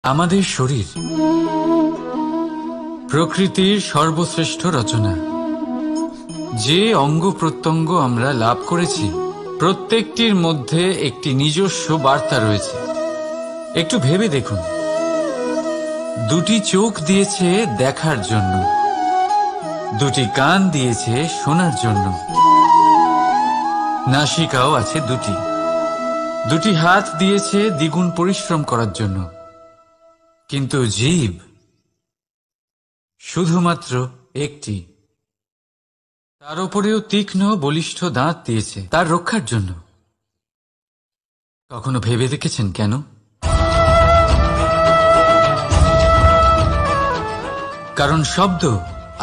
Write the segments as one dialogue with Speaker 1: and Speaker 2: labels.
Speaker 1: আমাদের শরীর প্রকৃতির সর্বশ্রেষ্ঠ রচনা। যে অঙ্গ প্রত্যঙ্গ আমরা লাভ করেছি প্রত্যেকটির মধ্যে একটি নিজস্ব বার্তা রয়েছে। একটু ভেবে দেখুন, দুটি চোখ দিয়েছে দেখার জন্য, দুটি কান দিয়েছে শোনার জন্য, নাসিকাও আছে দুটি, দুটি হাত দিয়েছে দ্বিগুণ পরিশ্রম করার জন্য। কিন্তু জীব শুধুমাত্র একটি, তার উপরেও তীক্ষ্ণ বলিষ্ঠ দাঁত দিয়েছে তার রক্ষার জন্য। কখনো ভেবে দেখেছেন কেন? কারণ শব্দ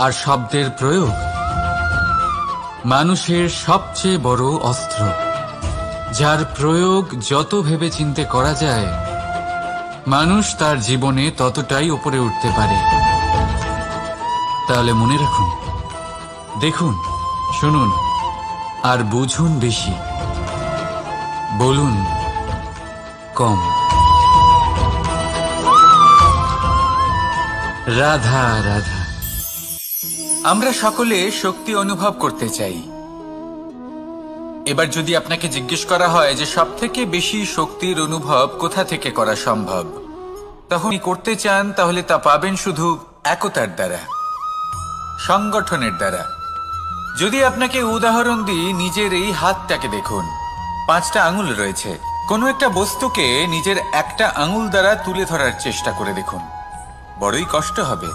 Speaker 1: আর শব্দের প্রয়োগ মানুষের সবচেয়ে বড় অস্ত্র, যার প্রয়োগ যত ভেবে চিন্তে করা যায় মানুষ তার জীবনে ততটাই উপরে উঠতে পারে। তাহলে মনে রাখুন, দেখুন, শুনুন আর বুঝুন বেশি, বলুন কম। রাধা রাধা। আমরা সকলে শক্তি অনুভব করতে চাই। এবার যদি আপনাকে জিজ্ঞেস করা হয় যে সবথেকে বেশি শক্তির অনুভব কোথা থেকে করা সম্ভব, তখন করতে চান, তাহলে তা পাবেন শুধু একতার দ্বারা, সংগঠনের দ্বারা। যদি আপনাকে উদাহরণ দিই, নিজের এই হাতটাকে দেখুন, 5টা আঙুল রয়েছে। কোনো একটা বস্তুকে নিজের একটা আঙুল দ্বারা তুলে ধরার চেষ্টা করে দেখুন, বড়ই কষ্ট হবে।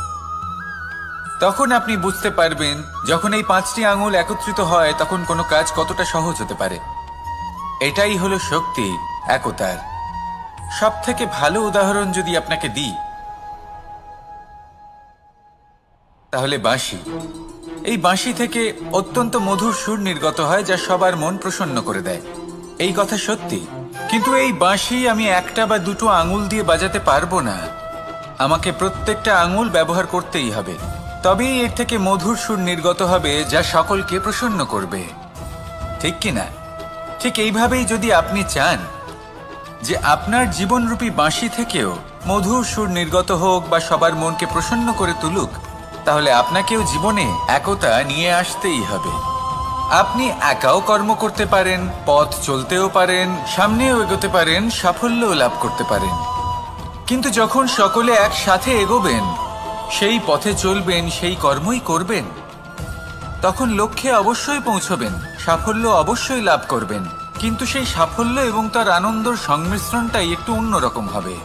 Speaker 1: তখন আপনি বুঝতে পারবেন যখন এই 5টি আঙুল একত্রিত হয় তখন কোনো কাজ কতটা সহজ হতে পারে। এটাই হলো শক্তি, একতার। সব থেকে ভালো উদাহরণ যদি আপনাকে দিই, তাহলে বাঁশি। এই বাঁশি থেকে অত্যন্ত মধুর সুর নির্গত হয় যা সবার মন প্রসন্ন করে দেয়। এই কথা সত্যি। কিন্তু এই বাঁশি আমি একটা বা দুটো আঙুল দিয়ে বাজাতে পারবো না। আমাকে প্রত্যেকটা আঙুল ব্যবহার করতেই হবে, তবেই এর থেকে মধুর সুর নির্গত হবে যা সকলকে প্রসন্ন করবে, ঠিক কিনা? ঠিক এইভাবেই যদি আপনি চান যে আপনার জীবনরূপী বাঁশি থেকেও মধুর সুর নির্গত হোক বা সবার মনকে প্রসন্ন করে তুলুক, তাহলে আপনাকেও জীবনে একতা নিয়ে আসতেই হবে। আপনি একাও কর্ম করতে পারেন, পথ চলতেও পারেন, সামনেও এগোতে পারেন, সাফল্যও লাভ করতে পারেন। কিন্তু যখন সকলে একসাথে এগোবেন, সেই পথে চলবেন, সেই কর্মই করবেন, তখন লক্ষ্যে অবশ্যই পৌঁছবেন, সাফল্য অবশ্যই লাভ করবেন। কিন্তু সেই সাফল্য এবং তার আনন্দর সংমিশ্রণটাই একটু অন্যরকম হবে।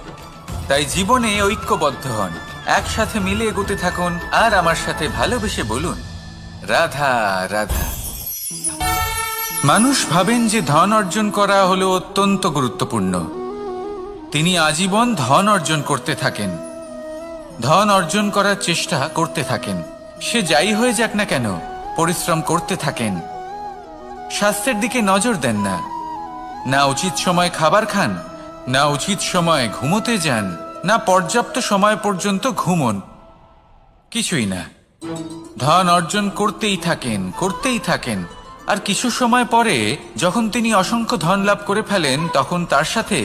Speaker 1: তাই জীবনে ঐক্যবদ্ধ হন, একসাথে মিলে এগোতে থাকুন, আর আমার সাথে ভালোবেসে বলুন রাধা রাধা। মানুষ ভাবেন যে ধন অর্জন করা হলো অত্যন্ত গুরুত্বপূর্ণ। তিনি আজীবন ধন অর্জন করতে থাকেন, ধন অর্জন করার চেষ্টা করতে থাকেন। সে যাই হয়ে যাক না কেন, পরিশ্রম করতে থাকেন। স্বাস্থ্যের দিকে নজর দেন না, না উচিত সময় খাবার খান, না উচিত সময় ঘুমোতে যান, না পর্যাপ্ত সময় পর্যন্ত ঘুমন, কিছুই না। ধন অর্জন করতেই থাকেন, করতেই থাকেন। আর কিছু সময় পরে যখন তিনি অসংখ্য ধন লাভ করে ফেলেন, তখন তার সাথে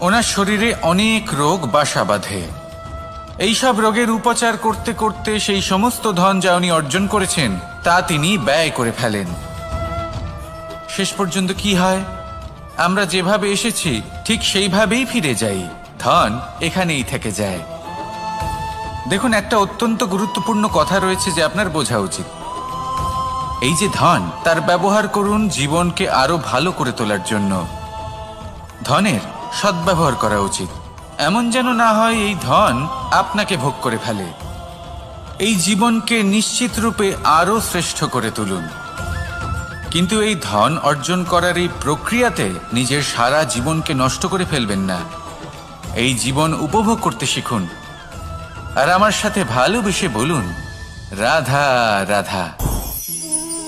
Speaker 1: ওনার শরীরে অনেক রোগ বাসা বাঁধে। এইসব রোগের উপচার করতে করতে সেই সমস্ত ধন যা উনি অর্জন করেছেন তা তিনি ব্যয় করে ফেলেন। শেষ পর্যন্ত কি হয়? আমরা যেভাবে এসেছি ঠিক সেইভাবেই ফিরে যাই, ধন এখানেই থেকে যায়। দেখুন, একটা অত্যন্ত গুরুত্বপূর্ণ কথা রয়েছে যে আপনার বোঝা উচিত। এই যে ধন, তার ব্যবহার করুন জীবনকে আরো ভালো করে তোলার জন্য। ধনের সদ্ব্যবহার করা উচিত, এমন যেন না হয় এই ধন আপনাকে ভোগ করে ফেলে। এই জীবনকে নিশ্চিত রূপে আরো শ্রেষ্ঠ করে তুলুন। কিন্তু এই ধন অর্জন করার এই প্রক্রিয়াতে নিজের সারা জীবনকে নষ্ট করে ফেলবেন না। এই জীবন উপভোগ করতে শিখুন, আর আমার সাথে ভালোবেসে বলুন রাধা রাধা।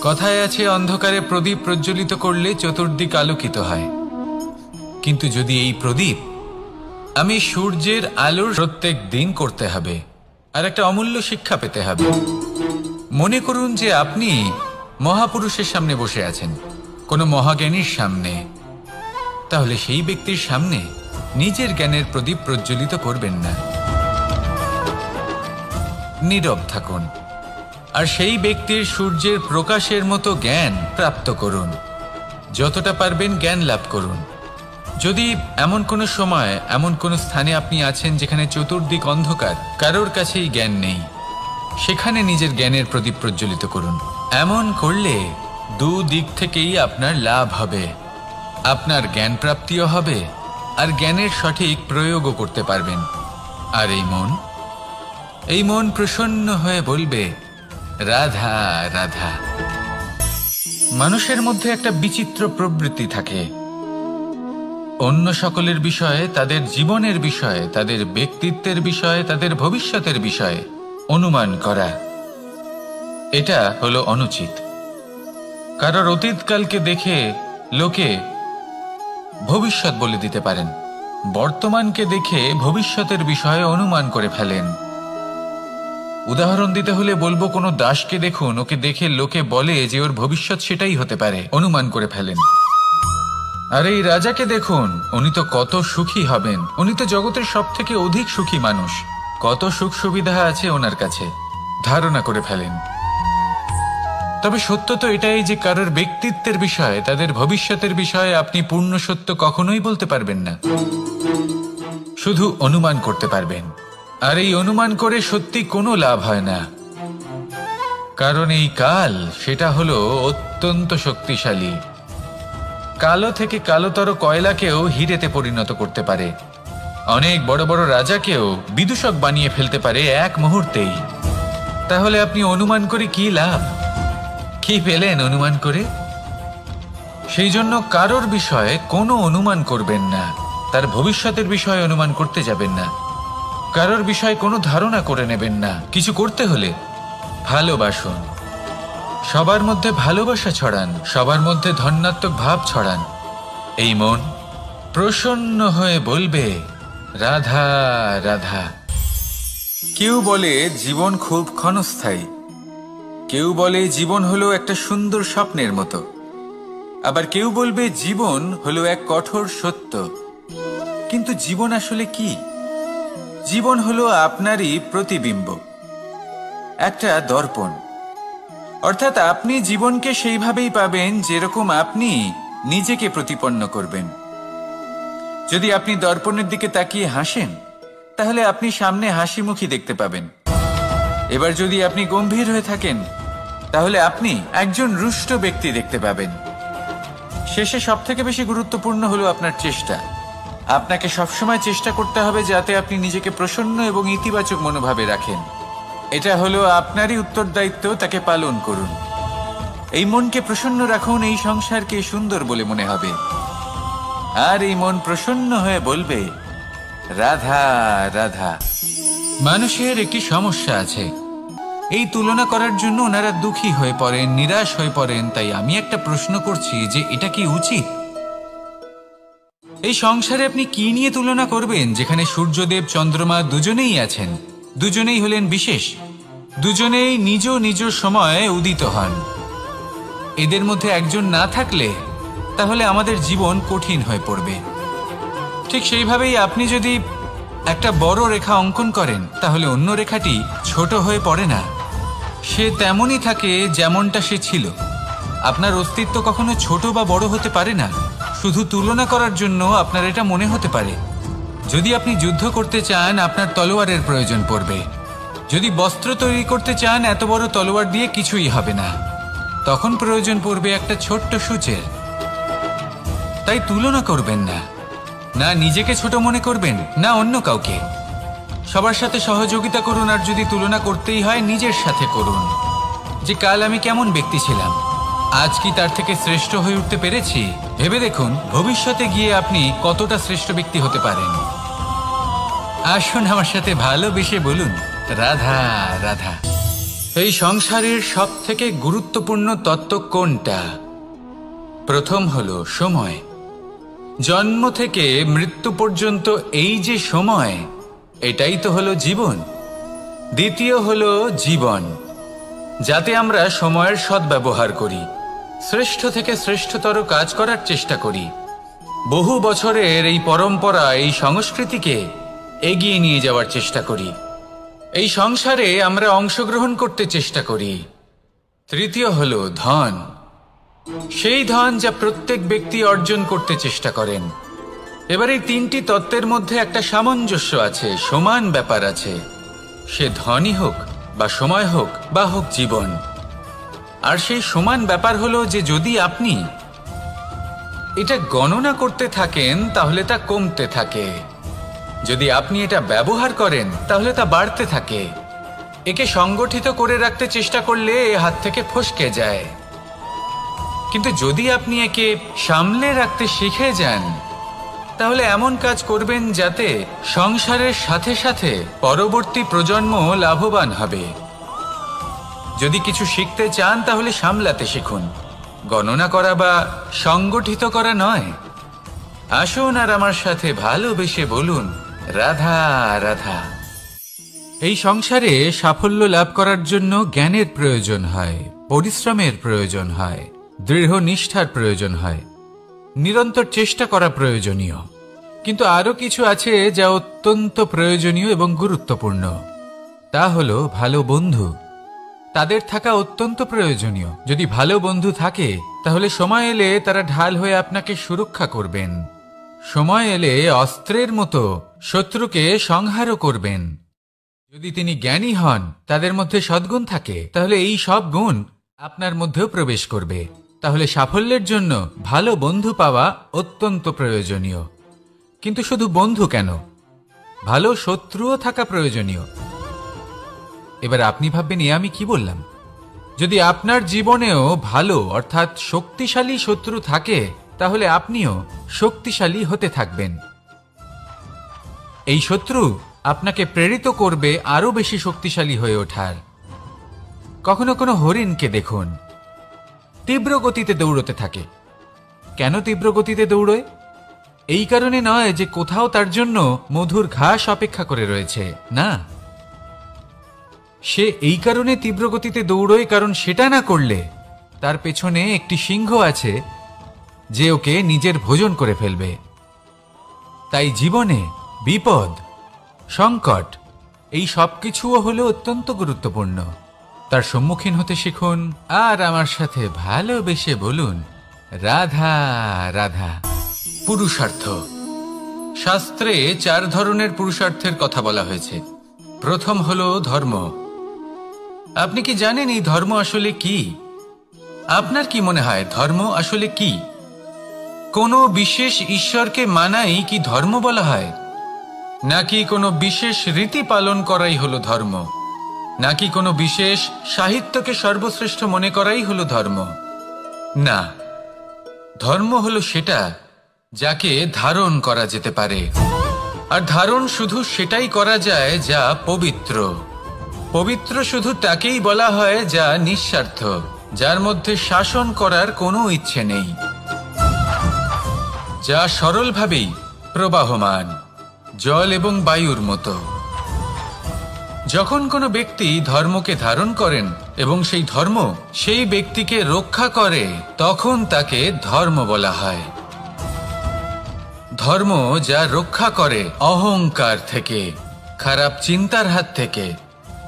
Speaker 1: কথায় আছে, অন্ধকারে প্রদীপ প্রজ্বলিত করলে চতুর্দিক আলোকিত হয়। কিন্তু যদি এই প্রদীপ আমি সূর্যের আলোর প্রত্যেক দিন করতে হবে, আর একটা অমূল্য শিক্ষা পেতে হবে। মনে করুন যে আপনি মহাপুরুষের সামনে বসে আছেন, কোনো মহাজ্ঞানীর সামনে। তাহলে সেই ব্যক্তির সামনে নিজের জ্ঞানের প্রদীপ প্রজ্বলিত করবেন না, নীরব থাকুন আর সেই ব্যক্তির সূর্যের প্রকাশের মতো জ্ঞান প্রাপ্ত করুন। যতটা পারবেন জ্ঞান লাভ করুন। যদি এমন কোনো সময় এমন কোনো স্থানে আপনি আছেন যেখানে চতুর্দিক অন্ধকার, কারোর কাছেই জ্ঞান নেই, সেখানে নিজের জ্ঞানের প্রদীপ প্রজ্বলিত করুন। এমন করলে দুদিক থেকেই আপনার লাভ হবে, আপনার জ্ঞান প্রাপ্তিও হবে আর জ্ঞানের সঠিক প্রয়োগও করতে পারবেন। আর এই মন প্রসন্ন হয়ে বলবে রাধা রাধা। মানুষের মধ্যে একটা বিচিত্র প্রবৃত্তি থাকে, অন্য সকলের বিষয়ে, তাদের জীবনের বিষয়ে, তাদের ব্যক্তিত্বের বিষয়ে, তাদের ভবিষ্যতের বিষয়ে অনুমান করা। এটা হলো অনুচিত। কারোর অতীতকালকে দেখে লোকে ভবিষ্যৎ বলে দিতে পারেন, বর্তমানকে দেখে ভবিষ্যতের বিষয়ে অনুমান করে ফেলেন। উদাহরণ দিতে হলে বলবো, কোনো দাসকে দেখুন, ওকে দেখে লোকে বলে যে ওর ভবিষ্যৎ সেটাই হতে পারে, অনুমান করে ফেলেন। আর এই রাজাকে দেখুন, উনি তো কত সুখী হবেন, উনি তো জগতের সব থেকে অধিক সুখী মানুষ, কত সুখ সুবিধা আছে ওনার কাছে, ধারণা করে ফেলেন। তবে সত্য তো এটাই যে কারোর ব্যক্তিত্বের বিষয়ে, তাদের ভবিষ্যতের বিষয়ে আপনি পূর্ণ সত্য কখনোই বলতে পারবেন না, শুধু অনুমান করতে পারবেন। আর এই অনুমান করে সত্যি কোনো লাভ হয় না, কারণ এই কাল সেটা হলো অত্যন্ত শক্তিশালী। কালো থেকে কালোতর কয়লাকেও হীরেতে পরিণত করতে পারে, অনেক বড় বড় রাজাকেও বিদূষক বানিয়ে ফেলতে পারে এক মুহূর্তেই। তাহলে আপনি অনুমান করে কি লাভ? কি পেলেন অনুমান করে? সেই জন্য কারোর বিষয়ে কোনো অনুমান করবেন না, তার ভবিষ্যতের বিষয়ে অনুমান করতে যাবেন না, কারোর বিষয়ে কোনো ধারণা করে নেবেন না। কিছু করতে হলে ভালোবাসুন, সবার মধ্যে ভালোবাসা ছড়ান, সবার মধ্যে ধন্যাত্মক ভাব ছড়ান। এই মন প্রসন্ন হয়ে বলবে রাধা রাধা। কেউ বলে জীবন খুব ক্ষণস্থায়ী, কেউ বলে জীবন হলো একটা সুন্দর স্বপ্নের মতো, আবার কেউ বলবে জীবন হলো এক কঠোর সত্য। কিন্তু জীবন আসলে কি? জীবন হলো আপনারই প্রতিবিম্ব, একটা দর্পণ। অর্থাৎ আপনি জীবনকে সেইভাবেই পাবেন যেরকম আপনি নিজেকে প্রতিপন্ন করবেন। যদি আপনি দর্পণের দিকে তাকিয়ে হাসেন, তাহলে আপনি সামনে হাসি মুখী দেখতে পাবেন। এবার যদি আপনি গম্ভীর হয়ে থাকেন, তাহলে আপনি একজন রুষ্ট ব্যক্তি দেখতে পাবেন। শেষে সবথেকে বেশি গুরুত্বপূর্ণ হলো আপনার চেষ্টা। আপনাকে সবসময় চেষ্টা করতে হবে যাতে আপনি নিজেকে প্রসন্ন এবং ইতিবাচক মনোভাবে রাখেন। এটা হলো আপনারই উত্তরদায়িত্ব, তাকে পালন করুন। এই মনকে প্রসন্ন রাখুন, এই সংসারকে সুন্দর বলে মনে হবে। আর এই মন প্রসন্ন হয়ে বলবে রাধা রাধা। মানুষের একটি সমস্যা আছে, এই তুলনা করার জন্য ওনারা দুঃখী হয়ে পড়েন, নিরাশ হয়ে পড়েন। তাই আমি একটা প্রশ্ন করছি যে এটা কি উচিত? এই সংসারে আপনি কি নিয়ে তুলনা করবেন, যেখানে সূর্যদেব চন্দ্রমা দুজনেই আছেন, দুজনেই হলেন বিশেষ, দুজনেই নিজ নিজ সময়ে উদিত হন। এদের মধ্যে একজন না থাকলে তাহলে আমাদের জীবন কঠিন হয়ে পড়বে। ঠিক সেইভাবেই আপনি যদি একটা বড় রেখা অঙ্কন করেন, তাহলে অন্য রেখাটি ছোট হয়ে পড়ে না, সে তেমনই থাকে যেমনটা সে ছিল। আপনার অস্তিত্ব কখনো ছোট বা বড় হতে পারে না, শুধু তুলনা করার জন্য আপনার এটা মনে হতে পারে। যদি আপনি যুদ্ধ করতে চান, আপনার তলোয়ারের প্রয়োজন পড়বে। যদি বস্ত্র তৈরি করতে চান, এত বড় তলোয়ার দিয়ে কিছুই হবে না, তখন প্রয়োজন পড়বে একটা ছোট্ট সূচের। তাই তুলনা করবেন না, না নিজেকে ছোট মনে করবেন, না অন্য কাউকে। সবার সাথে সহযোগিতা করুন, আর যদি তুলনা করতেই হয় নিজের সাথে করুন, যে কাল আমি কেমন ব্যক্তি ছিলাম, আজ কি তার থেকে শ্রেষ্ঠ হয়ে উঠতে পেরেছি। ভেবে দেখুন ভবিষ্যতে গিয়ে আপনি কতটা শ্রেষ্ঠ ব্যক্তি হতে পারেন। আসুন আমার সাথে ভালোবেসে বলুন রাধা রাধা। এই সংসারের সব থেকে গুরুত্বপূর্ণ তত্ত্ব কোনটা? প্রথম হলো সময়। জন্ম থেকে মৃত্যু পর্যন্ত এই যে সময়, এটাই তো হলো জীবন। দ্বিতীয় হলো জীবন, যাতে আমরা সময়ের সদ্ব্যবহার করি, শ্রেষ্ঠ থেকে শ্রেষ্ঠতর কাজ করার চেষ্টা করি। বহু বছরের এই পরম্পরা, এই সংস্কৃতিকে এগিয়ে নিয়ে যাওয়ার চেষ্টা করি। এই সংসারে আমরা অংশগ্রহণ করতে চেষ্টা করি। তৃতীয় হলো ধন। সেই ধন যা প্রত্যেক ব্যক্তি অর্জন করতে চেষ্টা করেন। এবার এই তিনটি তত্ত্বের মধ্যে একটা সামঞ্জস্য আছে, সমান ব্যাপার আছে। সে ধনই হোক বা সময় হোক বা হোক জীবন। আর সেই সমান ব্যাপার হলো যে যদি আপনি এটা গণনা করতে থাকেন তাহলে তা কমতে থাকে, যদি আপনি এটা ব্যবহার করেন তাহলে তা বাড়তে থাকে। একে সংগঠিত করে রাখতে চেষ্টা করলে এ হাত থেকে ফসকে যায়, কিন্তু যদি আপনি একে সামলে রাখতে শিখে যান তাহলে এমন কাজ করবেন যাতে সংসারের সাথে সাথে পরবর্তী প্রজন্ম লাভবান হবে। যদি কিছু শিখতে চান তাহলে সামলাতে শিখুন, গণনা করা বা সংগঠিত করা নয়। আসুন আর আমার সাথে ভালোবেসে বলুন, রাধা রাধা। এই সংসারে সাফল্য লাভ করার জন্য জ্ঞানের প্রয়োজন হয়, পরিশ্রমের প্রয়োজন হয়, দৃঢ় নিষ্ঠার প্রয়োজন হয়, নিরন্তর চেষ্টা করা প্রয়োজনীয়। কিন্তু আরো কিছু আছে যা অত্যন্ত প্রয়োজনীয় এবং গুরুত্বপূর্ণ। তা হলো ভালো বন্ধু। তাদের থাকা অত্যন্ত প্রয়োজনীয়। যদি ভালো বন্ধু থাকে তাহলে সময় এলে তারা ঢাল হয়ে আপনাকে সুরক্ষা করবেন। সময় এলে অস্ত্রের মতো শত্রুকে সংহারও করবেন। যদি তিনি জ্ঞানী হন, তাদের মধ্যে সদ্গুণ থাকে, তাহলে এই সব গুণ আপনার মধ্যেও প্রবেশ করবে। তাহলে সাফল্যের জন্য ভালো বন্ধু পাওয়া অত্যন্ত প্রয়োজনীয়। কিন্তু শুধু বন্ধু কেন, ভালো শত্রুও থাকা প্রয়োজনীয়। এবার আপনি ভাববেন, এ আমি কি বললাম? যদি আপনার জীবনেও ভালো অর্থাৎ শক্তিশালী শত্রু থাকে তাহলে আপনিও শক্তিশালী হতে থাকবেন। এই শত্রু আপনাকে প্রেরিত করবে আরো বেশি শক্তিশালী হয়ে ওঠার। কখনো কোনো হরিণকে দেখুন, তীব্র গতিতে দৌড়তে থাকে। কেন তীব্র গতিতে দৌড়য়? এই কারণে নয় যে কোথাও তার জন্য মধুর ঘাস অপেক্ষা করে রয়েছে, না। সে এই কারণে তীব্র গতিতে দৌড়য় কারণ সেটা না করলে তার পেছনে একটি সিংহ আছে যে ওকে নিজের ভোজন করে ফেলবে। তাই জীবনে বিপদ, সংকট, এই সব কিছুও হলো অত্যন্ত গুরুত্বপূর্ণ। তার সম্মুখীন হতে শিখুন আর আমার সাথে ভালোবেসে বলুন, রাধা রাধা। পুরুষার্থ। শাস্ত্রে 4 ধরনের পুরুষার্থের কথা বলা হয়েছে। প্রথম হলো ধর্ম। আপনি কি জানেন এই ধর্ম আসলে কি? আপনার কি মনে হয় ধর্ম আসলে কি? কোনো বিশেষ ঈশ্বরকে মানাই কি ধর্ম বলা হয়? নাকি কোনো বিশেষ রীতি পালন করাই হলো ধর্ম? নাকি কোনো বিশেষ সাহিত্যকে সর্বশ্রেষ্ঠ মনে করাই হলো ধর্ম? না, ধর্ম হলো সেটা যাকে ধারণ করা যেতে পারে। আর ধারণ শুধু সেটাই করা যায় যা পবিত্র। পবিত্র শুধু তাকেই বলা হয় যা নিঃস্বার্থ, যার মধ্যে শাসন করার কোনো ইচ্ছে নেই, যা সরলভাবেই প্রবাহমান, জল এবং বায়ুর মতো। যখন কোনো ব্যক্তি ধর্মকে ধারণ করেন এবং সেই ধর্ম সেই ব্যক্তিকে রক্ষা করে, তখন তাকে ধর্ম বলা হয়। ধর্ম যা রক্ষা করে অহংকার থেকে, খারাপ চিন্তার হাত থেকে।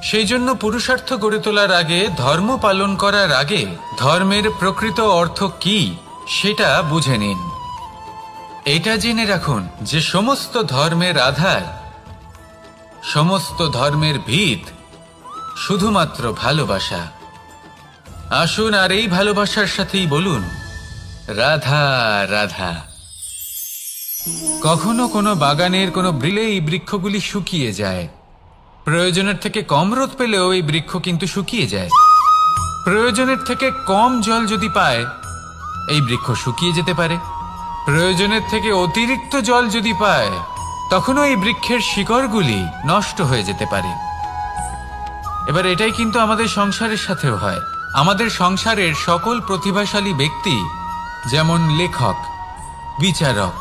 Speaker 1: সেই জন্য পুরুষার্থ গড়ে তোলার আগে, ধর্ম পালন করার আগে ধর্মের প্রকৃত অর্থ কি সেটা বুঝে নিন। এটা জেনে রাখুন যে সমস্ত ধর্মের আধার, সমস্ত ধর্মের ভিত শুধুমাত্র ভালোবাসা। আসুন আর এই ভালোবাসার সাথেই বলুন, রাধা রাধা। কখনো কোনো বাগানের কোনো বৃলে এই বৃক্ষগুলি শুকিয়ে যায়। প্রয়োজনের থেকে কম রোদ পেলেও এই বৃক্ষ কিন্তু শুকিয়ে যায়। প্রয়োজনের থেকে কম জল যদি পায়, এই বৃক্ষ শুকিয়ে যেতে পারে। প্রয়োজনের থেকে অতিরিক্ত জল যদি পায়, তখনও এই বৃক্ষের শিকড়গুলি নষ্ট হয়ে যেতে পারে। এবার এটাই কিন্তু আমাদের সংসারের সাথেও হয়। আমাদের সংসারের সকল প্রতিভাশালী ব্যক্তি, যেমন লেখক, বিচারক,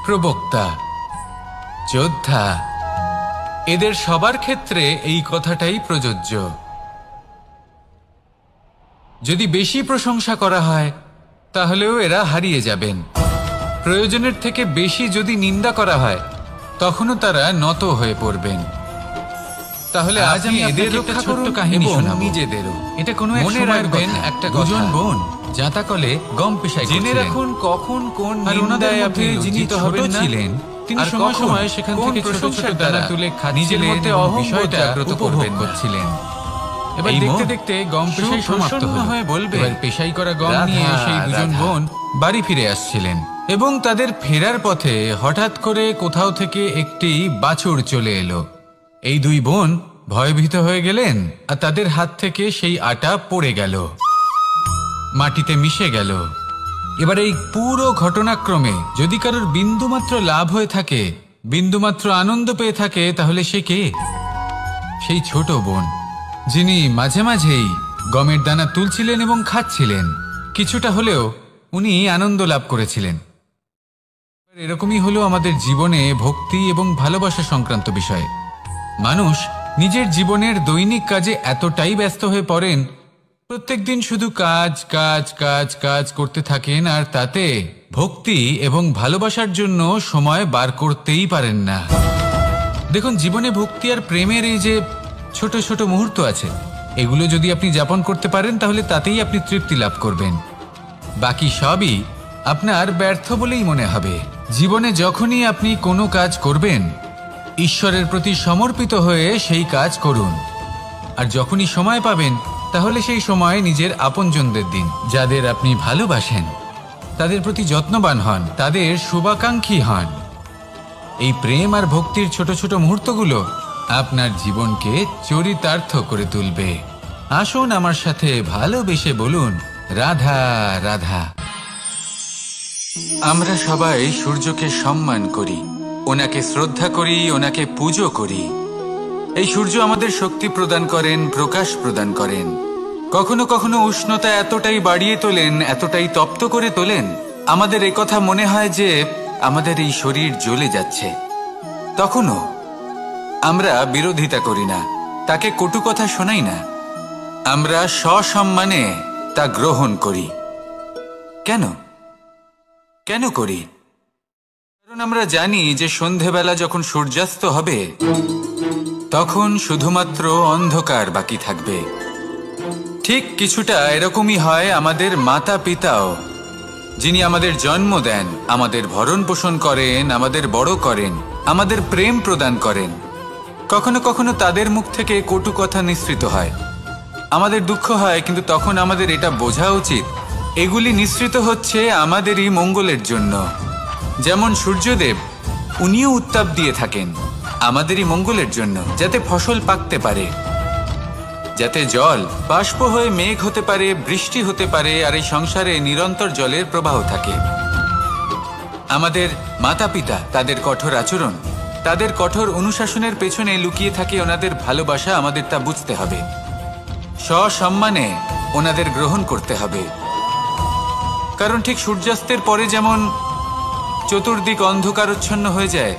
Speaker 1: প্রবক্তা, যোদ্ধা, এদের সবার ক্ষেত্রে এই কথাটাই প্রযোজ্য। যদি বেশি প্রশংসা করা হয় তাহলেও এরা হারিয়ে যাবেন। প্রয়োজনের থেকে বেশি যদি নিন্দা করা হয় তখনও তারা নত হয়ে পড়বেন। তাহলে আজ আমি এদের একটা ছোট্ট কাহিনী শোনাবো, নিজেদেরও। এটা কোনো মনে রাখবেন একটা দুজন বোন জাঁতাকলে গম পেশাই জেনে রাখুন কখন কোন নিন্দায় আপনি লজ্জিত হবেন না ছিলেন। তিনি সময় সময় সেখান থেকে ছোট ছোট দানা তুলে নিজের মধ্যে বিষয়টা উপভোগ করছিলেন। এবার দেখতে দেখতে গম পেশাই সমাপ্ত হয়ে বলবে, এবার পেশাই করা গম নিয়ে সেই দুজন বোন বাড়ি ফিরে আসছিলেন এবং তাদের ফেরার পথে হঠাৎ করে কোথাও থেকে একটি বাছুর চলে এলো। এই দুই বোন ভয়ভীত হয়ে গেলেন আর তাদের হাত থেকে সেই আটা পড়ে গেল, মাটিতে মিশে গেল। এবার এই পুরো ঘটনাক্রমে যদি কারোর বিন্দুমাত্র লাভ হয়ে থাকে, বিন্দুমাত্র আনন্দ পেয়ে থাকে, তাহলে সে কে? সেই ছোট বোন, যিনি মাঝে মাঝেই গমের দানা তুলছিলেন এবং খাচ্ছিলেন। কিছুটা হলেও উনি আনন্দ লাভ করেছিলেন। এরকমই হলো আমাদের জীবনে ভক্তি এবং ভালোবাসা সংক্রান্ত বিষয়ে। মানুষ নিজের জীবনের দৈনিক কাজে এতটাই ব্যস্ত হয়ে পড়েন, প্রত্যেকদিন শুধু কাজ কাজ কাজ কাজ করতে থাকেন, আর তাতে ভক্তি এবং ভালোবাসার জন্য সময় বার করতেই পারেন না। দেখুন, জীবনে ভক্তি আর প্রেমের এই যে ছোট ছোট মুহূর্ত আছে, এগুলো যদি আপনি যাপন করতে পারেন তাহলে তাতেই আপনি তৃপ্তি লাভ করবেন। বাকি সবই আপনার ব্যর্থ বলেই মনে হবে। জীবনে যখনই আপনি কোনো কাজ করবেন, ঈশ্বরের প্রতি সমর্পিত হয়ে সেই কাজ করুন। আর যখনই সময় পাবেন, তাহলে সেই সময় নিজের আপনজনদের দিন, যাদের আপনি ভালোবাসেন। তাদের প্রতি যত্নবান হন, তাদের শুভাকাঙ্ক্ষী হন। এই প্রেম আর ভক্তির ছোট ছোট মুহূর্তগুলো আপনার জীবনকে চরিতার্থ করে তুলবে। আসুন আমার সাথে ভালোবেসে বলুন, রাধা রাধা। আমরা সবাই সূর্যকে সম্মান করি, ওনাকে শ্রদ্ধা করি, ওনাকে পুজো করি। এই সূর্য আমাদের শক্তি প্রদান করেন, প্রকাশ প্রদান করেন। কখনো কখনো উষ্ণতা এতটাই বাড়িয়ে তোলেন, এতটাই তপ্ত করে তোলেন, আমাদের একথা মনে হয় যে আমাদের এই শরীর জ্বলে যাচ্ছে। তখনও আমরা বিরোধিতা করি না, তাকে কটু কথা শোনাই না। আমরা সসম্মানে তা গ্রহণ করি। কেন কেন করি? কারণ আমরা জানি যে সন্ধেবেলা যখন সূর্যাস্ত হবে, তখন শুধুমাত্র অন্ধকার বাকি থাকবে। ঠিক কিছুটা এরকমই হয় আমাদের মাতা পিতাও, যিনি আমাদের জন্ম দেন, আমাদের ভরণ পোষণ করেন, আমাদের বড় করেন, আমাদের প্রেম প্রদান করেন। কখনো কখনো তাদের মুখ থেকে কটু কথা নিঃসৃত হয়, আমাদের দুঃখ হয়, কিন্তু তখন আমাদের এটা বোঝা উচিত এগুলি নিঃসৃত হচ্ছে আমাদেরই মঙ্গলের জন্য। যেমন সূর্যদেব, উনিও উত্তাপ দিয়ে থাকেন আমাদেরই মঙ্গলের জন্য, যাতে ফসল পাকতে পারে, যাতে জল বাষ্প হয়ে মেঘ হতে পারে, বৃষ্টি হতে পারে, আর এই সংসারে নিরন্তর জলের প্রবাহ থাকে। আমাদের মাতা পিতা, তাদের কঠোর আচরণ, তাদের কঠোর অনুশাসনের পেছনে লুকিয়ে থাকে ওনাদের ভালোবাসা। আমাদের তা বুঝতে হবে, সসম্মানে ওনাদের গ্রহণ করতে হবে। কারণ ঠিক সূর্যাস্তের পরে যেমন চতুর্দিক অন্ধকারচ্ছন্ন হয়ে যায়,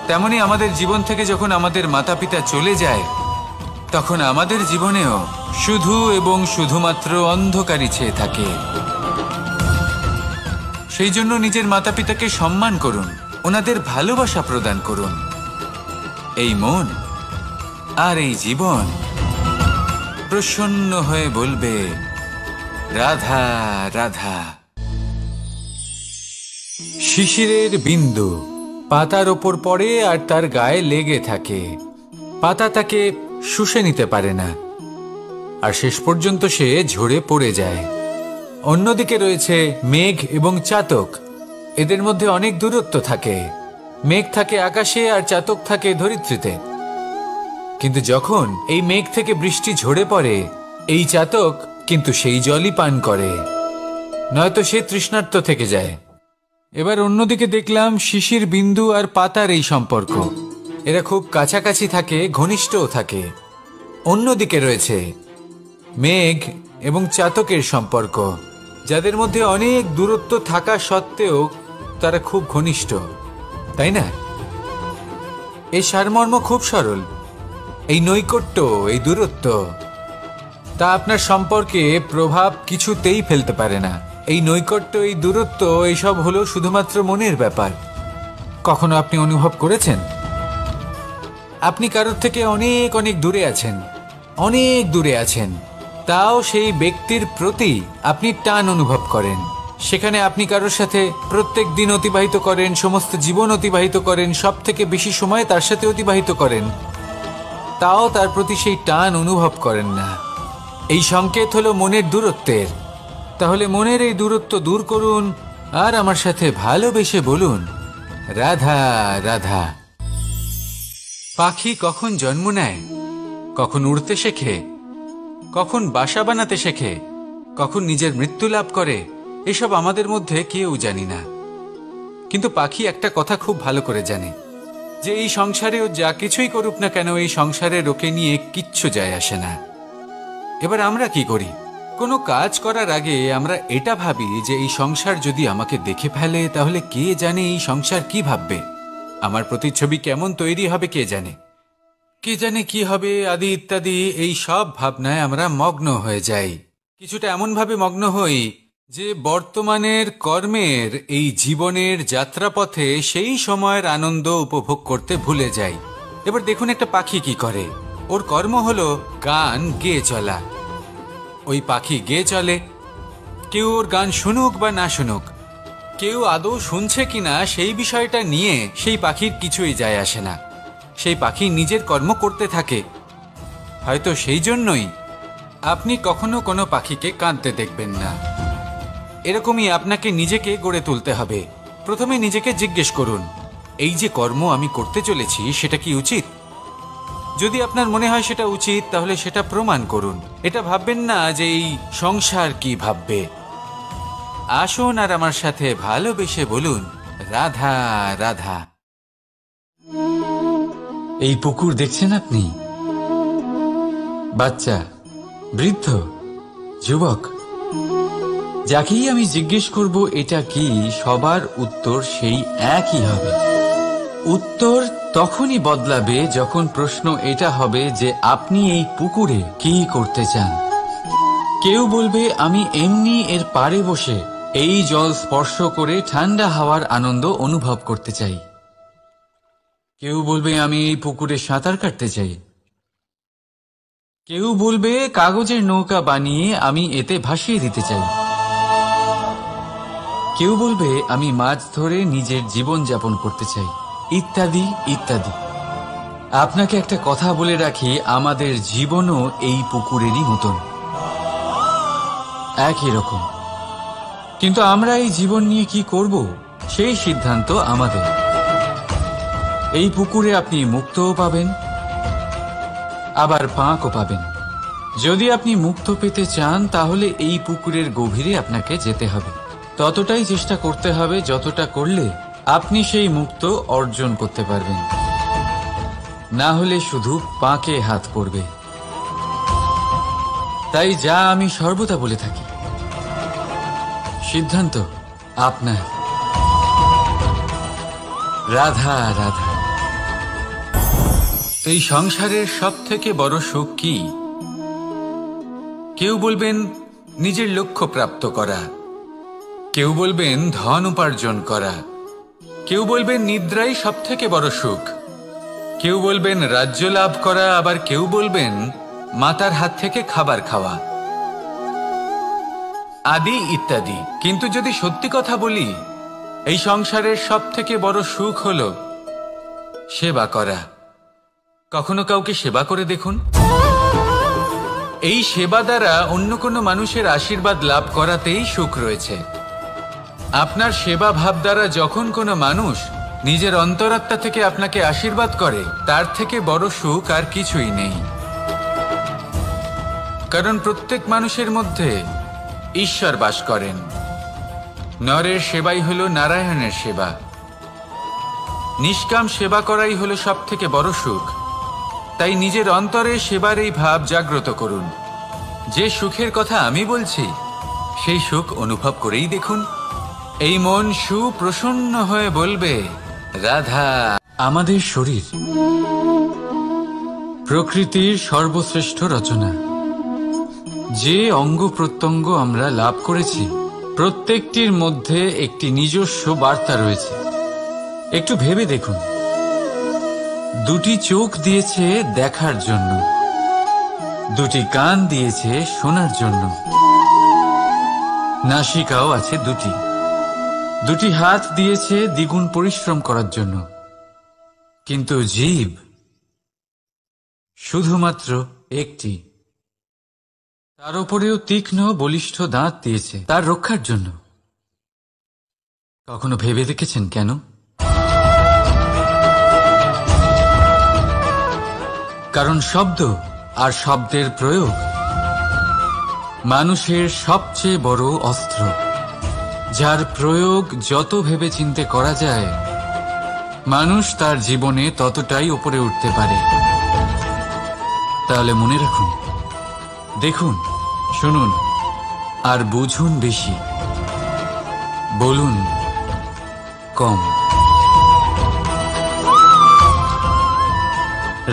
Speaker 1: তেমনি আমাদের জীবন থেকে যখন আমাদের মাতা পিতা চলে যায়, তখন আমাদের জীবনেও শুধু এবং শুধুমাত্র অন্ধকারই ছেয়ে থাকে। সেই জন্য নিজের মাতা পিতাকে সম্মান করুন, ওনাদের ভালোবাসা প্রদান করুন। এই মন আর এই জীবন প্রসন্ন হয়ে বলবে, রাধা রাধা। শিশিরের বিন্দু পাতার ওপর পড়ে আর তার গায়ে লেগে থাকে। পাতা তাকে শুষে নিতে পারে না, আর শেষ পর্যন্ত সে ঝরে পড়ে যায়। অন্যদিকে রয়েছে মেঘ এবং চাতক। এদের মধ্যে অনেক দূরত্ব থাকে। মেঘ থাকে আকাশে আর চাতক থাকে ধরিত্রীতে। কিন্তু যখন এই মেঘ থেকে বৃষ্টি ঝরে পড়ে, এই চাতক কিন্তু সেই জলই পান করে, নয়তো সে তৃষ্ণার্ত থেকে যায়। এবার অন্যদিকে দেখলাম শিশির বিন্দু আর পাতার এই সম্পর্ক। এরা খুব কাছাকাছি থাকে, ঘনিষ্ঠও থাকে। অন্যদিকে রয়েছে মেঘ এবং চাতকের সম্পর্ক, যাদের মধ্যে অনেক দূরত্ব থাকা সত্ত্বেও তারা খুব ঘনিষ্ঠ, তাই না? এই সারমর্ম খুব সরল। এই নৈকট্য, এই দূরত্ব, তা আপনার সম্পর্কে প্রভাব কিছুতেই ফেলতে পারে না। এই নৈকট্য, এই দূরত্ব, এইসব হলো শুধুমাত্র মনের ব্যাপার। কখনো আপনি অনুভব করেছেন আপনি কারোর থেকে অনেক অনেক দূরে আছেন, অনেক দূরে আছেন, তাও সেই ব্যক্তির প্রতি আপনি টান অনুভব করেন। সেখানে আপনি কারোর সাথে প্রত্যেক দিন অতিবাহিত করেন, সমস্ত জীবন অতিবাহিত করেন, সব থেকে বেশি সময় তার সাথে অতিবাহিত করেন, তাও তার প্রতি সেই টান অনুভব করেন না। এই সংকেত হলো মনের দূরত্বের। তাহলে মনের এই দূরত্ব দূর করুন আর আমার সাথে ভালোবেসে বলুন, রাধা রাধা। পাখি কখন জন্ম নেয়, কখন উড়তে শেখে, কখন বাসা বানাতে শেখে, কখন নিজের মৃত্যু লাভ করে, এসব আমাদের মধ্যে কেউ জানি না। কিন্তু পাখি একটা কথা খুব ভালো করে জানে, যে এই সংসারেও যা কিছুই করুক না কেন, এই সংসারের ওকে নিয়ে কিচ্ছু যায় আসে না। এবার আমরা কি করি? কোনো কাজ করার আগে আমরা এটা ভাবি যে এই সংসার যদি আমাকে দেখে ফেলে তাহলে কে জানে এই সংসার কি ভাববে, আমার প্রতিচ্ছবি কেমন তৈরি হবে কে জানে, কে জানে কি হবে আদি ইত্যাদি। এই সব ভাবনায় আমরা মগ্ন হয়ে যাই। কিছুটা এমন ভাবে মগ্ন হই যে বর্তমানের কর্মের এই জীবনের যাত্রাপথে সেই সময়ের আনন্দ উপভোগ করতে ভুলে যাই। এবার দেখুন একটা পাখি কি করে, ওর কর্ম হলো গান গেয়ে চলা। ওই পাখি গেয়ে চলে, কেউ ওর গান শুনুক বা না শুনুক, কেউ আদৌ শুনছে কিনা সেই বিষয়টা নিয়ে সেই পাখির কিছুই যায় আসে না। সেই পাখি নিজের কর্ম করতে থাকে। হয়তো সেই জন্যই আপনি কখনো কোনো পাখিকে কাঁদতে দেখবেন না। এরকমই আপনাকে নিজেকে গড়ে তুলতে হবে। প্রথমে নিজেকে জিজ্ঞেস করুন, এই যে কর্ম আমি করতে চলেছি সেটা কি উচিত? যদি আপনার মনে হয় সেটা উচিত, তাহলে সেটা প্রমাণ করুন। এটা ভাববেন না যে এই সংসার কি ভাববে। আসুন আর আমার সাথে ভালোবেসে বলুন, রাধা রাধা। এই পুকুর দেখছেন আপনি? বাচ্চা, বৃদ্ধ, যুবক, যাকেই আমি জিজ্ঞেস করব এটা কি, সবার উত্তর সেই একই হবে। উত্তর তখনই বদলাবে যখন প্রশ্ন এটা হবে যে আপনি এই পুকুরে কি করতে চান। কেউ বলবে আমি এমনি এর পাড়ে বসে এই জল স্পর্শ করে ঠান্ডা হাওয়ার আনন্দ অনুভব করতে চাই। কেউ বলবে আমি এই পুকুরে সাঁতার কাটতে চাই। কেউ বলবে কাগজের নৌকা বানিয়ে আমি এতে ভাসিয়ে দিতে চাই। কেউ বলবে আমি মাছ ধরে নিজের জীবন যাপন করতে চাই, ইত্যাদি ইত্যাদি। আপনাকে একটা কথা বলে রাখি, আমাদের জীবনও এই পুকুরেরই মতন, একই রকম। কিন্তু আমরা এই জীবন নিয়ে কি করব সেই সিদ্ধান্ত আমাদের। এই পুকুরে আপনি মুক্তও পাবেন, আবার পাঁকও পাবেন। যদি আপনি মুক্ত পেতে চান তাহলে এই পুকুরের গভীরে আপনাকে যেতে হবে। ততটাই চেষ্টা করতে হবে যতটা করলে আপনি সেই মুক্ত অর্জন করতে পারবেন। না হলে শুধু পাঁকে হাত পড়বে। তাই যা আমি সর্বদা বলে থাকি, সিদ্ধান্ত আপনার। রাধা রাধা। এই সংসারের সব থেকে বড় সুখ কি? কেউ বলবেন নিজের লক্ষ্য প্রাপ্ত করা, কেউ বলবেন ধন উপার্জন করা, কেউ বলবেন নিদ্রাই সব থেকে বড় সুখ, কেউ বলবেন রাজ্য লাভ করা, আবার কেউ বলবেন মাতার হাত থেকে খাবার খাওয়া, আদি ইত্যাদি। কিন্তু যদি সত্যি কথা বলি, এই সংসারের সব থেকে বড় সুখ হল সেবা করা। কখনো কাউকে সেবা করে দেখুন। এই সেবা দ্বারা অন্য কোনো মানুষের আশীর্বাদ লাভ করাতেই সুখ রয়েছে। আপনার সেবা ভাব দ্বারা যখন কোনো মানুষ নিজের অন্তরাত্মা থেকে আপনাকে আশীর্বাদ করে, তার থেকে বড় সুখ আর কিছুই নেই। কারণ প্রত্যেক মানুষের মধ্যে ঈশ্বর বাস করেন। নরের সেবাই হলো নারায়ণের সেবা। নিষ্কাম সেবা করাই হলো সব থেকে বড় সুখ। তাই নিজের অন্তরে সেবার এই ভাব জাগ্রত করুন। যে সুখের কথা আমি বলছি সেই সুখ অনুভব করেই দেখুন। এই মন সুপ্রসন্ন হয়ে বলবে, রাধা। আমাদের শরীর প্রকৃতির সর্বশ্রেষ্ঠ রচনা। যে অঙ্গ প্রত্যঙ্গ আমরা লাভ করেছি,
Speaker 2: প্রত্যেকটির মধ্যে একটি নিজস্ব বার্তা রয়েছে। একটু ভেবে দেখুন, দুটি চোখ দিয়েছে দেখার জন্য, দুটি কান দিয়েছে শোনার জন্য, নাসিকাও আছে দুটি, দুটি হাত দিয়েছে দ্বিগুণ পরিশ্রম করার জন্য, কিন্তু জিভ শুধুমাত্র একটি। তার উপরেও তীক্ষ্ণ বলিষ্ঠ দাঁত দিয়েছে তার রক্ষার জন্য। কখনো ভেবে দেখেছেন কেন? কারণ শব্দ আর শব্দের প্রয়োগ মানুষের সবচেয়ে বড় অস্ত্র, যার প্রয়োগ যত ভেবেচিন্তে করা যায় মানুষ তার জীবনে ততটাই উপরে উঠতে পারে। তাহলে মনে রাখুন, দেখুন, শুনুন আর বুঝুন বেশি, বলুন কম।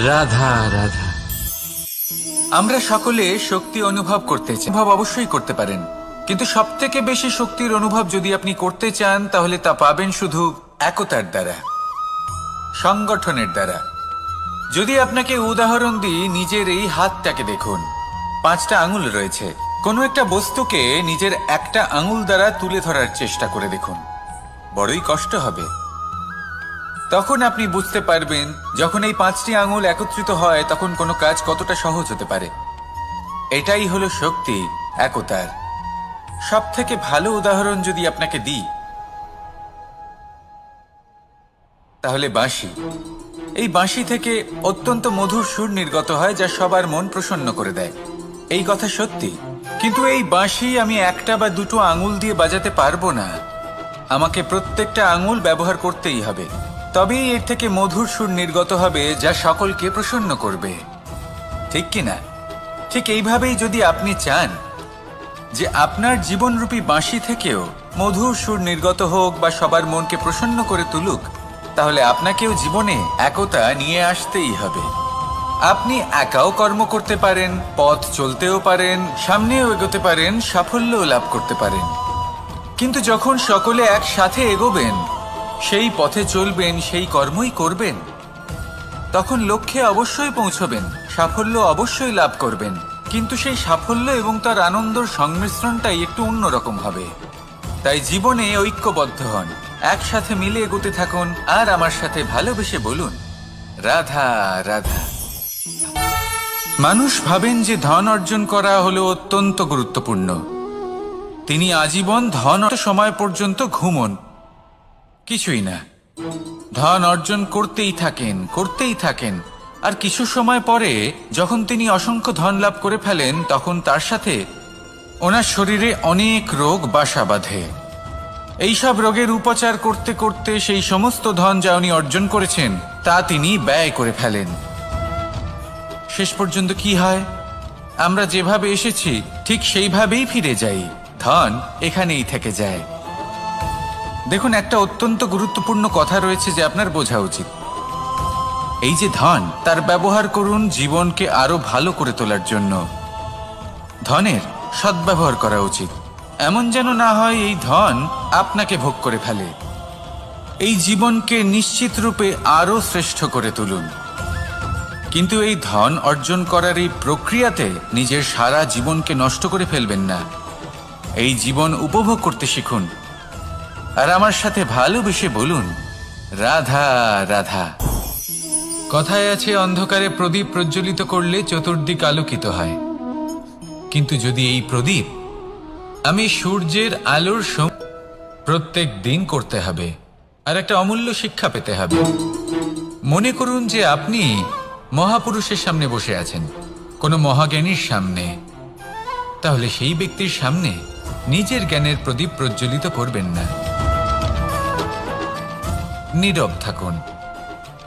Speaker 2: রাধা রাধা।
Speaker 1: আমরা সকলে শক্তি অনুভব করতে চাই। অনুভব অবশ্যই করতে পারেন, কিন্তু সবথেকে বেশি শক্তির অনুভব যদি আপনি করতে চান তাহলে তা পাবেন শুধু একতার দ্বারা, সংগঠনের দ্বারা। যদি আপনাকে উদাহরণ দিই, নিজের এই হাতটাকে দেখুন, 5টা আঙুল রয়েছে। কোনো একটা বস্তুকে নিজের একটা আঙুল দ্বারা তুলে ধরার চেষ্টা করে দেখুন, বড়ই কষ্ট হবে। তখন আপনি বুঝতে পারবেন যখন এই 5টি আঙুল একত্রিত হয় তখন কোনো কাজ কতটা সহজ হতে পারে। এটাই হলো শক্তি, একতার। সব থেকে ভালো উদাহরণ যদি আপনাকে দিই তাহলে বাঁশি। এই বাঁশি থেকে অত্যন্ত মধুর সুর নির্গত হয় যা সবার মন প্রসন্ন করে দেয়। এই কথা সত্যি, কিন্তু এই বাঁশি আমি একটা বা দুটো আঙুল দিয়ে বাজাতে পারবো না। আমাকে প্রত্যেকটা আঙুল ব্যবহার করতেই হবে, তবেই এর থেকে মধুর সুর নির্গত হবে যা সকলকে প্রসন্ন করবে, ঠিক কিনা? ঠিক এইভাবেই যদি আপনি চান যে আপনার জীবনরূপী বাঁশি থেকেও মধুর সুর নির্গত হোক বা সবার মনকে প্রসন্ন করে তুলুক, তাহলে আপনাকেও জীবনে একতা নিয়ে আসতেই হবে। আপনি একাও কর্ম করতে পারেন, পথ চলতেও পারেন, সামনেও এগোতে পারেন, সাফল্যও লাভ করতে পারেন। কিন্তু যখন সকলে একসাথে এগোবেন, সেই পথে চলবেন, সেই কর্মই করবেন, তখন লক্ষ্যে অবশ্যই পৌঁছবেন, সাফল্য অবশ্যই লাভ করবেন। কিন্তু সেই সাফল্য এবং তার আনন্দর সংমিশ্রণটাই একটু অন্যরকম হবে। তাই জীবনে ঐক্যবদ্ধ হন, একসাথে মিলে এগোতে থাকুন, আর আমার সাথে ভালোবেসে বলুন রাধা রাধা। মানুষ ভাবেন যে ধন অর্জন করা হলো অত্যন্ত গুরুত্বপূর্ণ। তিনি আজীবন ধন সময় পর্যন্ত ঘুমন, কিছুই না। ধন অর্জন করতেই থাকেন, আর কিছু সময় পরে যখন তিনি অসংখ্য ধন লাভ করে ফেলেন তখন তার সাথে ওনার শরীরে অনেক রোগ বাসা বাঁধে। এইসব রোগের উপচার করতে করতে সেই সমস্ত ধন যা উনি অর্জন করেছেন তা তিনি ব্যয় করে ফেলেন। শেষ পর্যন্ত কি হয়? আমরা যেভাবে এসেছি ঠিক সেইভাবেই ফিরে যাই, ধন এখানেই থেকে যায়। দেখুন, একটা অত্যন্ত গুরুত্বপূর্ণ কথা রয়েছে যে আপনার বোঝা উচিত। এই যে ধন, তার ব্যবহার করুন জীবনকে আরো ভালো করে তোলার জন্য। ধনের সদ্ব্যবহার করা উচিত, এমন যেন না হয় এই ধন আপনাকে ভোগ করে ফেলে। এই জীবনকে নিশ্চিত রূপে আরো শ্রেষ্ঠ করে তুলুন। কিন্তু এই ধন অর্জন করার এই প্রক্রিয়াতে নিজের সারা জীবনকে নষ্ট করে ফেলবেন না। এই জীবন উপভোগ করতে শিখুন, আর আমার সাথে ভালোবেসে বলুন রাধা রাধা। কথায় আছে, অন্ধকারে প্রদীপ প্রজ্বলিত করলে চতুর্দিক আলোকিত হয়। কিন্তু যদি এই প্রদীপ আমি সূর্যের আলোর প্রত্যেক দিন করতে হবে, আর একটা অমূল্য শিক্ষা পেতে হবে। মনে করুন যে আপনি মহাপুরুষের সামনে বসে আছেন, কোনো মহাজ্ঞানীর সামনে। তাহলে সেই ব্যক্তির সামনে নিজের জ্ঞানের প্রদীপ প্রজ্বলিত করবেন না, নীরব থাকুন,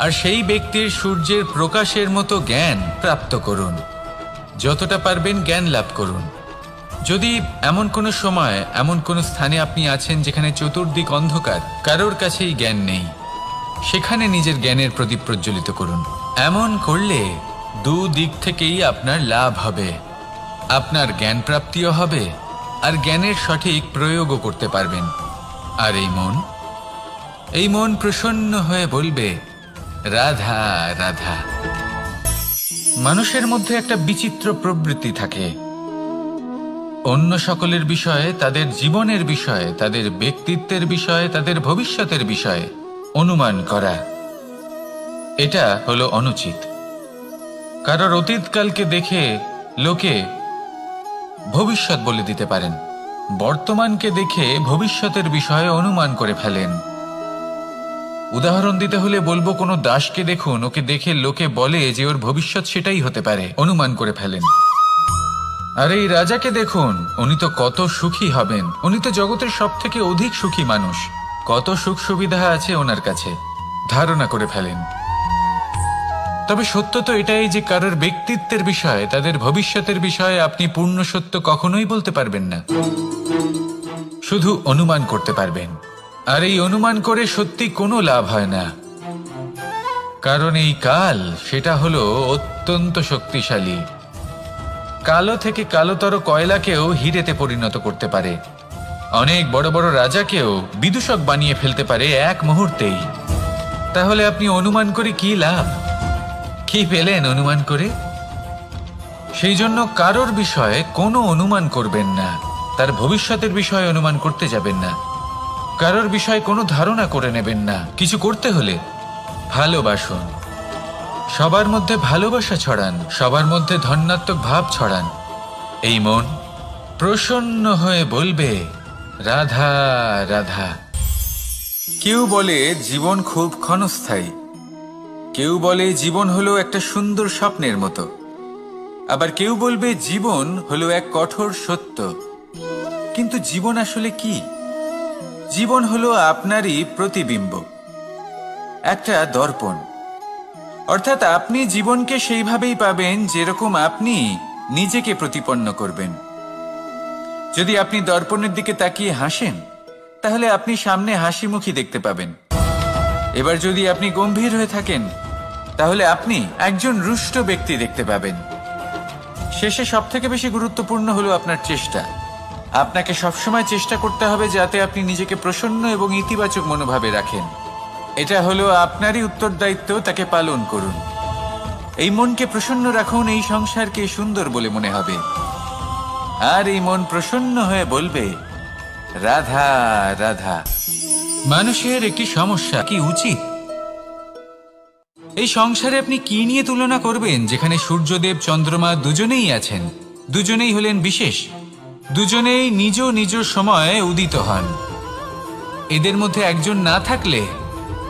Speaker 1: আর সেই ব্যক্তির সূর্যের প্রকাশের মতো জ্ঞান প্রাপ্ত করুন। যতটা পারবেন জ্ঞান লাভ করুন। যদি এমন কোনো সময়, এমন কোনো স্থানে আপনি আছেন যেখানে চতুর্দিক অন্ধকার, কারোর কাছেই জ্ঞান নেই, সেখানে নিজের জ্ঞানের প্রদীপ প্রজ্বলিত করুন। এমন করলে দুদিক থেকেই আপনার লাভ হবে। আপনার জ্ঞান প্রাপ্তিও হবে, আর জ্ঞানের সঠিক প্রয়োগও করতে পারবেন। আর এই মন প্রসন্ন হয়ে বলবে রাধা রাধা। মানুষের মধ্যে একটা বিচিত্র প্রবৃত্তি থাকে, অন্য সকলের বিষয়ে, তাদের জীবনের বিষয়ে, তাদের ব্যক্তিত্বের বিষয়ে, তাদের ভবিষ্যতের বিষয়ে অনুমান করা। এটা হলো অনুচিত। কারোর অতীতকালকে দেখে লোকে ভবিষ্যৎ বলে দিতে পারেন, বর্তমানকে দেখে ভবিষ্যতের বিষয়ে অনুমান করে ফেলেন। উদাহরণ দিতে হলে বলবো, কোনো দাসকে দেখুন, ওকে দেখে লোকে বলে যে ওর ভবিষ্যৎ সেটাই হতে পারে, অনুমান করে ফেলেন। আর এই রাজাকে দেখুন, উনি তো কত সুখী হবেন, উনি তো জগতের সব থেকে অধিক সুখী মানুষ, কত সুখ সুবিধা আছে ওনার কাছে, ধারণা করে ফেলেন। তবে সত্য তো এটাই যে কারোর ব্যক্তিত্বের বিষয়ে, তাদের ভবিষ্যতের বিষয়ে আপনি পূর্ণ সত্য কখনোই বলতে পারবেন না, শুধু অনুমান করতে পারবেন। আর এই অনুমান করে সত্যি কোনো লাভ হয় না, কারণ এই কাল সেটা হলো অত্যন্ত শক্তিশালী। কালো থেকে কালোতর কয়লাকেও হিরেতে পরিণত করতে পারে, অনেক বড় বড় রাজাকেও বিদূষক বানিয়ে ফেলতে পারে এক মুহূর্তেই। তাহলে আপনি অনুমান করে কি লাভ? কি পেলেন অনুমান করে? সেই জন্য কারোর বিষয়ে কোনো অনুমান করবেন না, তার ভবিষ্যতের বিষয়ে অনুমান করতে যাবেন না, কারোর বিষয়ে কোনো ধারণা করে নেবেন না। কিছু করতে হলে ভালোবাসুন, সবার মধ্যে ভালোবাসা ছড়ান, সবার মধ্যে ধন্যাত্মক ভাব ছড়ান। এই মন প্রসন্ন হয়ে বলবে রাধা রাধা। কেউ বলে জীবন খুব ক্ষণস্থায়ী, কেউ বলে জীবন হলো একটা সুন্দর স্বপ্নের মতো, আবার কেউ বলবে জীবন হলো এক কঠোর সত্য। কিন্তু জীবন আসলে কি? জীবন হলো আপনারই প্রতিবিম্ব, একটা দর্পণ। অর্থাৎ আপনি জীবনকে সেইভাবেই পাবেন যেরকম আপনি নিজেকে প্রতিপন্ন করবেন। যদি আপনি দর্পণের দিকে তাকিয়ে হাসেন, তাহলে আপনি সামনে হাসি মুখী দেখতে পাবেন। এবার যদি আপনি গম্ভীর হয়ে থাকেন, তাহলে আপনি একজন রুষ্ট ব্যক্তি দেখতে পাবেন। শেষে সবথেকে বেশি গুরুত্বপূর্ণ হলো আপনার চেষ্টা। আপনাকে সবসময় চেষ্টা করতে হবে যাতে আপনি নিজেকে প্রসন্ন এবং ইতিবাচক মনোভাবে রাখেন। এটা হলো আপনারই উত্তরদায়িত্ব, তাকে পালন করুন। এই মনকে প্রসন্ন রাখুন, এই সংসারকে সুন্দর বলে মনে হবে। আর এই মন প্রসন্ন হয়ে বলবে রাধা রাধা। মানুষের একটি সমস্যা, কি উচিত? এই সংসারে আপনি কি নিয়ে তুলনা করবেন, যেখানে সূর্যদেব চন্দ্রমা দুজনেই আছেন, দুজনেই হলেন বিশেষ, দুজনেই নিজ নিজ সময়ে উদিত হন। এদের মধ্যে একজন না থাকলে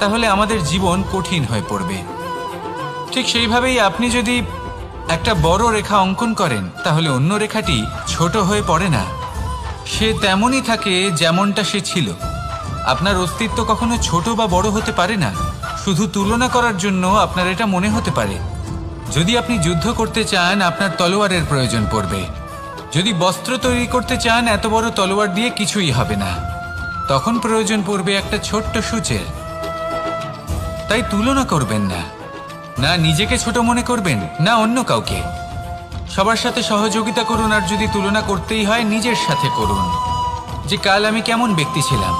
Speaker 1: তাহলে আমাদের জীবন কঠিন হয়ে পড়বে। ঠিক সেইভাবেই আপনি যদি একটা বড় রেখা অঙ্কন করেন, তাহলে অন্য রেখাটি ছোট হয়ে পড়ে না, সে তেমনই থাকে যেমনটা সে ছিল। আপনার অস্তিত্ব কখনো ছোট বা বড় হতে পারে না। শুধু তুলনা করার জন্য আপনার এটা মনে হতে পারে। যদি আপনি যুদ্ধ করতে চান, আপনার তলোয়ারের প্রয়োজন পড়বে। যদি বস্ত্র তৈরি করতে চান, এত বড় তলোয়ার দিয়ে কিছুই হবে না, তখন প্রয়োজন পড়বে একটা ছোট্ট সূচের। তাই তুলনা করবেন না, না নিজেকে ছোট মনে করবেন, না অন্য কাউকে। সবার সাথে সহযোগিতা করুন, আর যদি তুলনা করতেই হয় নিজের সাথে করুন, যে কাল আমি কেমন ব্যক্তি ছিলাম,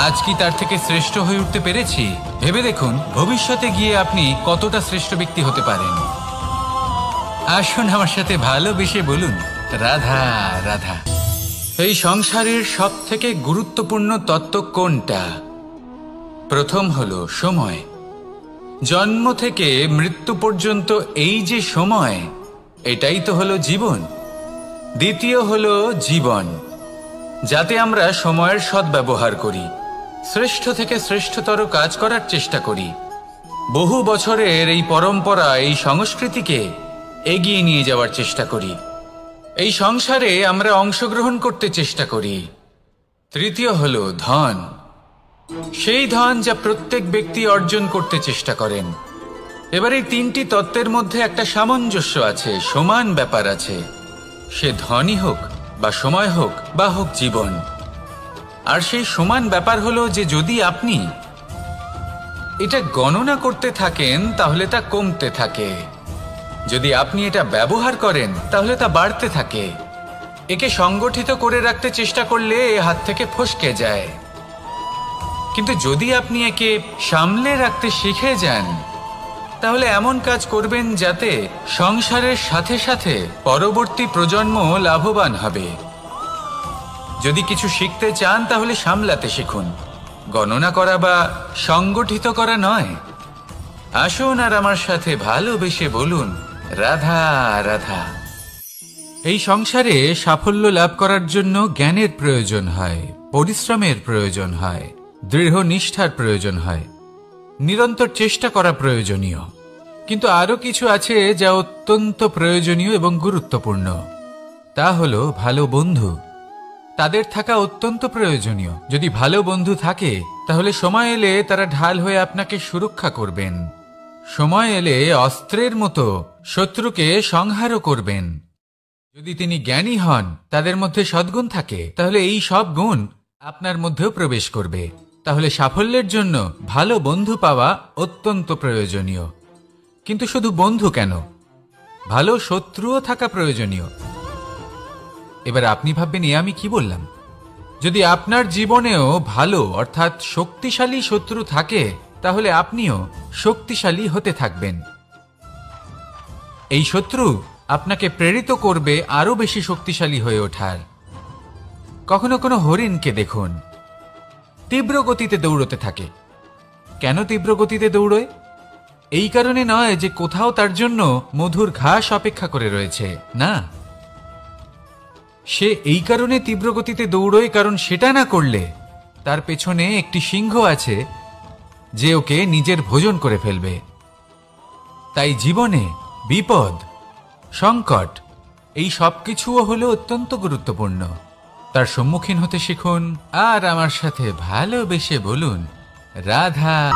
Speaker 1: আজ কি তার থেকে শ্রেষ্ঠ হয়ে উঠতে পেরেছি। ভেবে দেখুন ভবিষ্যতে গিয়ে আপনি কতটা শ্রেষ্ঠ ব্যক্তি হতে পারেন। আসুন আমার সাথে ভালোবেসে বলুন রাধা রাধা। এই সংসারের সব থেকে গুরুত্বপূর্ণ তত্ত্ব কোনটা? প্রথম হলো সময়। জন্ম থেকে মৃত্যু পর্যন্ত এই যে সময়, এটাই তো হলো জীবন। দ্বিতীয় হলো জীবন, যাতে আমরা সময়ের সদ্ব্যবহার করি, শ্রেষ্ঠ থেকে শ্রেষ্ঠতর কাজ করার চেষ্টা করি। বহু বছরের এই পরম্পরা, এই সংস্কৃতিকে এগিয়ে নিয়ে যাওয়ার চেষ্টা করি। এই সংসারে আমরা অংশগ্রহণ করতে চেষ্টা করি। তৃতীয় হলো ধন, সেই ধন যা প্রত্যেক ব্যক্তি অর্জন করতে চেষ্টা করেন। এবার এই তিনটি তত্ত্বের মধ্যে একটা সামঞ্জস্য আছে, সমান ব্যাপার আছে, সে ধনই হোক বা সময় হোক বা হোক জীবন। আর সেই সমান ব্যাপার হলো যে যদি আপনি এটা গণনা করতে থাকেন, তাহলে তা কমতে থাকে। যদি আপনি এটা ব্যবহার করেন, তাহলে তা বাড়তে থাকে। একে সংগঠিত করে রাখতে চেষ্টা করলে এ হাত থেকে ফসকে যায়। কিন্তু যদি আপনি একে সামলে রাখতে শিখে যান, তাহলে এমন কাজ করবেন যাতে সংসারের সাথে সাথে পরবর্তী প্রজন্ম লাভবান হবে। যদি কিছু শিখতে চান তাহলে সামলাতে শিখুন, গণনা করা বা সংগঠিত করা নয়। আসুন আর আমার সাথে ভালোবেসে বলুন, রাধা রাধা। এই সংসারে সাফল্য লাভ করার জন্য জ্ঞানের প্রয়োজন হয়, পরিশ্রমের প্রয়োজন হয়, দৃঢ় নিষ্ঠার প্রয়োজন হয়, নিরন্তর চেষ্টা করা প্রয়োজনীয়। কিন্তু আরো কিছু আছে যা অত্যন্ত প্রয়োজনীয় এবং গুরুত্বপূর্ণ। তা হলো ভালো বন্ধু। তাদের থাকা অত্যন্ত প্রয়োজনীয়। যদি ভালো বন্ধু থাকে তাহলে সময় এলে তারা ঢাল হয়ে আপনাকে সুরক্ষা করবেন। সময় এলে অস্ত্রের মতো শত্রুকে সংহারও করবেন। যদি তিনি জ্ঞানী হন, তাদের মধ্যে সদ্গুণ থাকে, তাহলে এই সব গুণ আপনার মধ্যেও প্রবেশ করবে। তাহলে সাফল্যের জন্য ভালো বন্ধু পাওয়া অত্যন্ত প্রয়োজনীয়। কিন্তু শুধু বন্ধু কেন, ভালো শত্রুও থাকা প্রয়োজনীয়। এবার আপনি ভাববেন, এ আমি কি বললাম? যদি আপনার জীবনেও ভালো অর্থাৎ শক্তিশালী শত্রু থাকে, তাহলে আপনিও শক্তিশালী হতে থাকবেন। এই শত্রু আপনাকে প্রেরিত করবে আরো বেশি শক্তিশালী হয়ে ওঠার। কখনো কোনো হরিণকে দেখুন, তীব্র গতিতে দৌড়তে থাকে। কেন তীব্র গতিতে দৌড়য়? এই কারণে নয় যে কোথাও তার জন্য মধুর ঘাস অপেক্ষা করে রয়েছে, না। সে এই কারণে তীব্র গতিতে দৌড়য় কারণ সেটা না করলে তার পেছনে একটি সিংহ আছে যে ওকে নিজের ভোজন করে ফেলবে। তাই জীবনে বিপদ, সংকট, এই সব কিছুও হলো অত্যন্ত গুরুত্বপূর্ণ। তার সম্মুখীন হতে শিখুন আর আমার সাথে ভালোবেসে বলুন, রাধা।